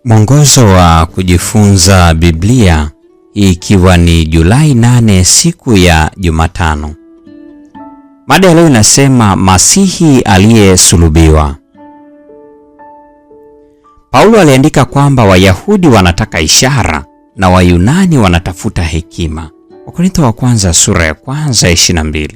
Mwongozo wa kujifunza Biblia, ikiwa ni Julai 8 siku ya Jumatano. Mada ya leo inasema Masihi aliyesulubiwa. Paulo aliandika kwamba Wayahudi wanataka ishara na Wayunani wanatafuta hekima. Wakorintho wa kwanza sura ya 22.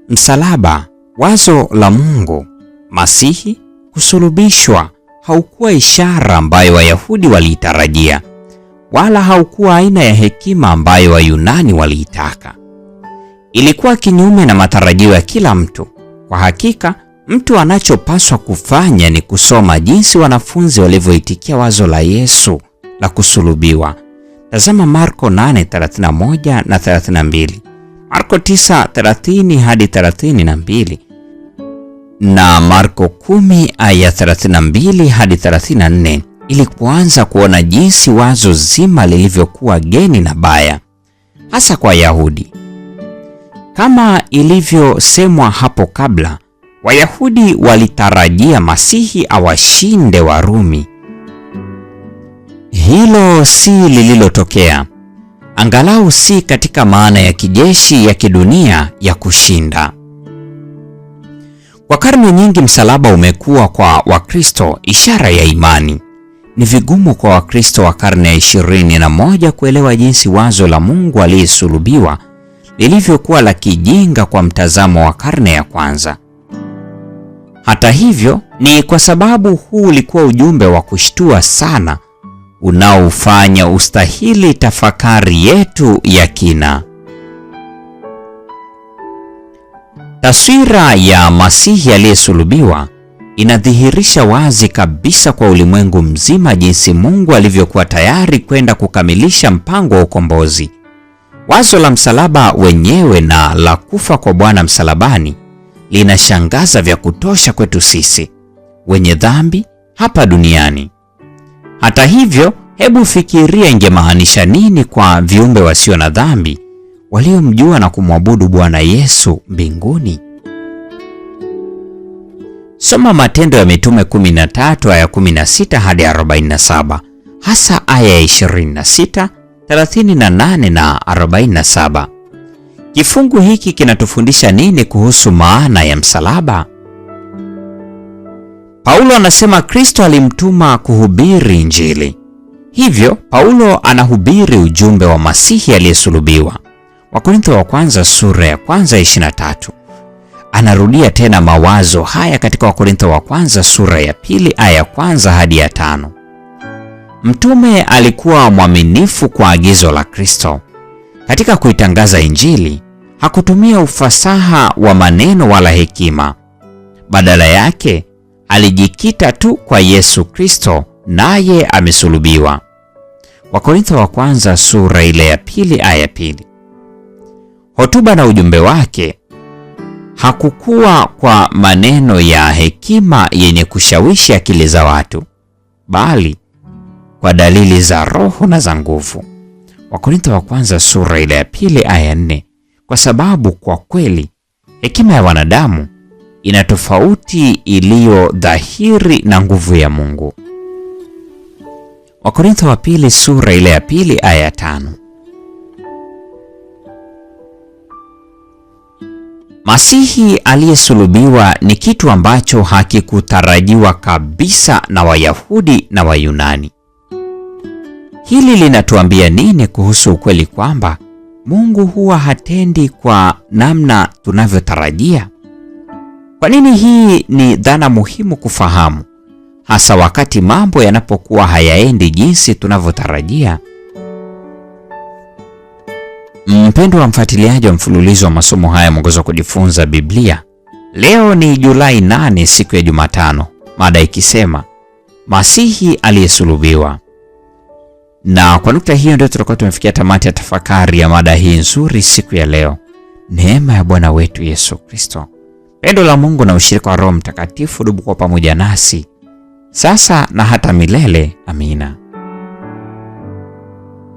Msalaba, wazo la Mungu. Masihi kusulubishwa haukuwa ishara ambayo Wayahudi waliitarajia, wala haukuwa aina ya hekima ambayo Wayunani waliitaka. Ilikuwa kinyume na matarajio ya kila mtu. Kwa hakika, mtu anachopaswa kufanya ni kusoma jinsi wanafunzi walivyoitikia wazo la Yesu la kusulubiwa. Tazama Marko 8:31 na 32, Marko 9:30 hadi 32 na Marko 10 aya 32 hadi 34, ili kuanza kuona jinsi wazo zima lilivyokuwa geni na baya, hasa kwa Wayahudi. Kama ilivyosemwa hapo kabla, Wayahudi walitarajia Masihi awashinde Warumi. Hilo si lililotokea, angalau si katika maana ya kijeshi ya kidunia ya kushinda. Kwa karne nyingi msalaba umekuwa kwa Wakristo ishara ya imani. Ni vigumu kwa Wakristo wa karne ya 21 kuelewa jinsi wazo la Mungu aliyesulubiwa lilivyokuwa la kijinga kwa mtazamo wa karne ya kwanza. Hata hivyo, ni kwa sababu huu ulikuwa ujumbe wa kushtua sana unaofanya ustahili tafakari yetu ya kina. Taswira ya Masihi aliyesulubiwa inadhihirisha wazi kabisa kwa ulimwengu mzima jinsi Mungu alivyokuwa tayari kwenda kukamilisha mpango wa ukombozi. Wazo la msalaba wenyewe na la kufa kwa Bwana msalabani linashangaza vya kutosha kwetu sisi wenye dhambi hapa duniani. Hata hivyo, hebu fikiria ingemaanisha nini kwa viumbe wasio na dhambi waliomjua na kumwabudu Bwana Yesu mbinguni. Soma Matendo ya Mitume 13 aya 16 hadi 47, hasa aya ya 26, 38 na 47. Kifungu hiki kinatufundisha nini kuhusu maana ya msalaba? Paulo anasema Kristo alimtuma kuhubiri Injili. Hivyo, Paulo anahubiri ujumbe wa Masihi aliyesulubiwa. Wakorintho wa kwanza sura ya 23. Anarudia tena mawazo haya katika Wakorintho wa kwanza sura ya 2 aya ya 1 hadi ya 5. Mtume alikuwa mwaminifu kwa agizo la Kristo. Katika kuitangaza Injili, hakutumia ufasaha wa maneno wala hekima. Badala yake, alijikita tu kwa Yesu Kristo, naye amesulubiwa. Wakorintho wa kwanza sura ile ya 2 aya ya 2. Hotuba na ujumbe wake hakukuwa kwa maneno ya hekima yenye kushawishi akili za watu, bali kwa dalili za Roho na za nguvu. Wakorintho wa kwanza sura ile ya 2 aya ya 4. Kwa sababu kwa kweli hekima ya wanadamu ina tofauti iliyo dhahiri na nguvu ya Mungu. Wakorintho wa pili sura ile ya 2 aya ya 5. Masihi aliyesulubiwa ni kitu ambacho hakikutarajiwa kabisa na Wayahudi na Wayunani. Hili linatuambia nini kuhusu ukweli kwamba Mungu huwa hatendi kwa namna tunavyotarajia? Kwa nini hii ni dhana muhimu kufahamu, hasa wakati mambo yanapokuwa hayaendi jinsi tunavyotarajia? Mpendwa wa mfuatiliaji wa mfululizo wa masomo haya mwongozo wa kujifunza Biblia, leo ni Julai 8 siku ya Jumatano, mada ikisema Masihi aliyesulubiwa. Na kwa nukta hiyo ndio tutakuwa tumefikia tamati ya tafakari ya mada hii nzuri siku ya leo. Neema ya Bwana wetu Yesu Kristo, pendo la Mungu na ushirika wa Roho Mtakatifu dumu kwa pamoja nasi sasa na hata milele. Amina.